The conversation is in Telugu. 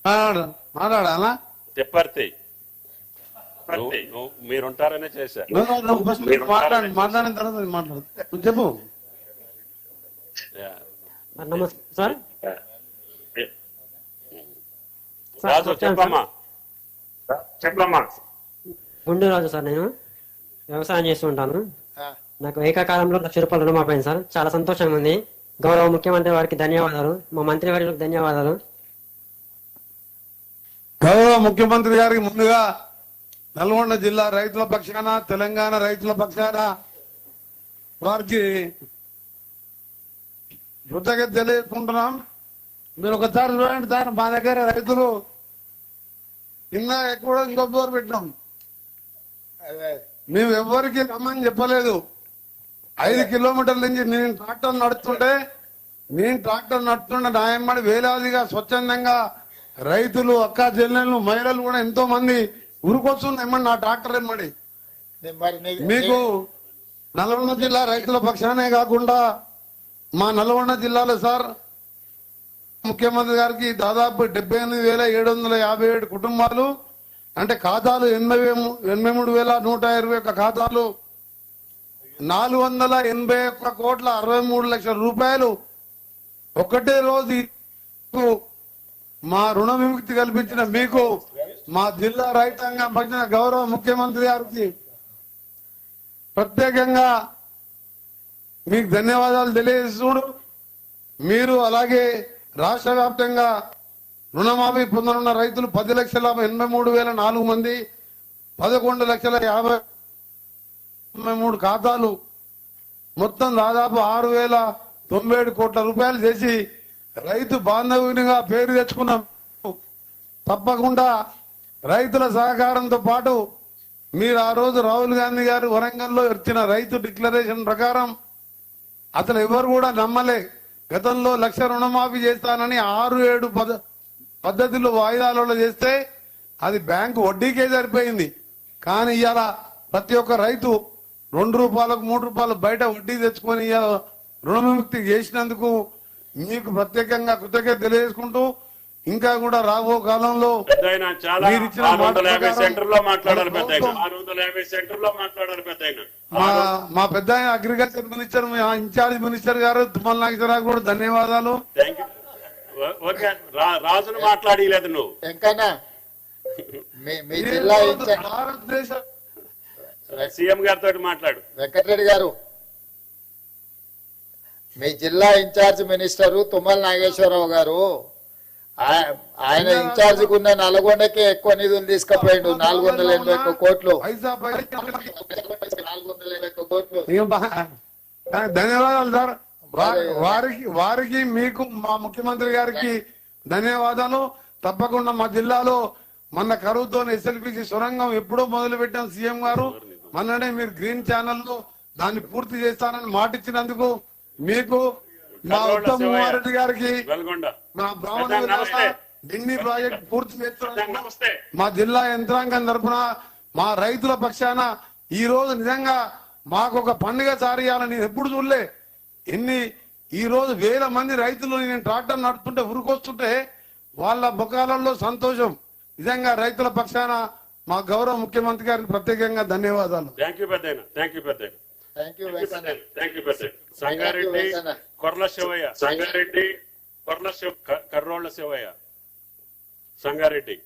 మాట్లాడాలా తిప్పర్తి మీరుంటారనే చేశా. మాట్లాడిన తర్వాత మాట్లాడు చెప్పు. నమస్తే సార్. రాజు చెప్పమ్మా. గుండూరు రాజు సార్. నేను వ్యవసాయం చేస్తూ ఉంటాను. నాకు ఏకకాలంలో 1,00,000 రూపాయలు రుణమాఫీ అయింది సార్. చాలా సంతోషంగా ఉంది. గౌరవ ముఖ్యమంత్రి వారికి ధన్యవాదాలు. మా మంత్రి వారికి ధన్యవాదాలు. గౌరవ ముఖ్యమంత్రి గారికి ముందుగా నల్గొండ జిల్లా రైతుల పక్షాన, తెలంగాణ రైతుల పక్షాన వారికి కృతజ్ఞత తెలియజేసుకుంటున్నాం. మీరు ఒకసారి చూడండి సార్, మా దగ్గర రైతులు ఇంకా ఎక్కువ ఇంకో బోర్ పెట్టినాం. మేము ఎవరికి రమ్మని చెప్పలేదు. 5 కిలోమీటర్ల నుంచి నేను ట్రాక్టర్ నడుస్తుంటే న్యాయమడి వేలాదిగా స్వచ్ఛందంగా రైతులు, అక్క చెల్లెళ్ళు, మహిళలు కూడా ఎంతో మంది ఉరుకొస్తుంది ఏమన్నా నా ట్రాక్టర్ ఏమడి. మీకు నల్గొండ జిల్లా రైతుల పక్షానే కాకుండా మా నల్గొండ జిల్లాలో సార్ ముఖ్యమంత్రి గారికి దాదాపు 78,757 కుటుంబాలు, అంటే ఖాతాలు 83,121 ఖాతాలు, 481,63,00,000 రూపాయలు ఒకటే రోజు మా రుణ విముక్తి కల్పించిన మీకు, మా జిల్లా రైతాంగం పక్షాన గౌరవ ముఖ్యమంత్రి గారికి ప్రత్యేకంగా మీకు ధన్యవాదాలు తెలియజేస్తున్నారు. మీరు అలాగే రాష్ట్ర వ్యాప్తంగా రుణమాఫీ పొందనున్న రైతులు 10,83,004 మంది, 11,50,53 ఖాతాలు, మొత్తం దాదాపు 6,097 కోట్ల రూపాయలు చేసి రైతు బాంధవ్యునిగా పేరు తెచ్చుకున్నాం. తప్పకుండా రైతుల సహకారంతో పాటు మీరు ఆ రోజు రాహుల్ గాంధీ గారు వరంగల్లో ఇచ్చిన రైతు డిక్లరేషన్ ప్రకారం అసలు ఎవరు కూడా నమ్మలే. గతంలో 1,00,000 రుణమాఫీ చేస్తానని 6-7 పద్ధతులు వాయిదాలలో చేస్తే అది బ్యాంకు వడ్డీకే సరిపోయింది. కానీ ఇవాళ ప్రతి ఒక్క రైతు 2 రూపాయలకు 3 రూపాయలు బయట వడ్డీ తెచ్చుకొని ఇవాళ రుణ విముక్తి చేసినందుకు మీకు ప్రత్యేకంగా కృతజ్ఞత తెలియజేసుకుంటూ, ఇంకా కూడా రాబో కాలంలో మా పెద్ద అగ్రికల్చర్ మినిస్టర్, ఇన్ఛార్జ్ మినిస్టర్ గారు తుమ్మల నాగేశ్వరరావు కూడా ధన్యవాదాలు. రాజును మాట్లాడలేదు నువ్వు. భారతదేశ సీఎం గారితో మాట్లాడు. వెంకటరెడ్డి గారు, మీ జిల్లా ఇన్ఛార్జ్ మినిస్టరు తుమ్మల నాగేశ్వరరావు గారు, ఆయన ఇన్ఛార్జ్ ఉన్న నల్గొండకే ఎక్కువ నిధులు తీసుకుపోయిండు. 481 కోట్లు. ధన్యవాదాలు సార్. వారికి మీకు మా ముఖ్యమంత్రి గారికి ధన్యవాదాలు. తప్పకుండా మా జిల్లాలో మన కరువుతో ఎస్ఎల్పిసి సొరంగం ఎప్పుడో మొదలు పెట్టాం సీఎం గారు. మొన్ననే మీరు గ్రీన్ ఛానల్లో దాన్ని పూర్తి చేస్తానని మాటిచ్చినందుకు మీకు, మా ఉత్తమ్ కుమార్ రెడ్డి గారికి, మా బ్రాహ్మణ ఢిల్లీ ప్రాజెక్ట్ పూర్తి చేస్తున్నందుకు మా జిల్లా యంత్రాంగం తరఫున, మా రైతుల పక్షాన ఈ రోజు నిజంగా మాకు ఒక పండుగ సారియాలని నేను ఎప్పుడు చూడలే. ఈ రోజు 1,000 మంది రైతులు నేను ట్రాక్టర్ నడుపుతుంటే ఉరుకొస్తుంటే వాళ్ళ ముఖాలలో సంతోషం. నిజంగా రైతుల పక్షాన మా గౌరవ ముఖ్యమంత్రి గారికి ప్రత్యేకంగా ధన్యవాదాలు. సంగారెడ్డి కొర్ల శివయ్య, కర్రోళ్ల శివయ్య, సంగారెడ్డి.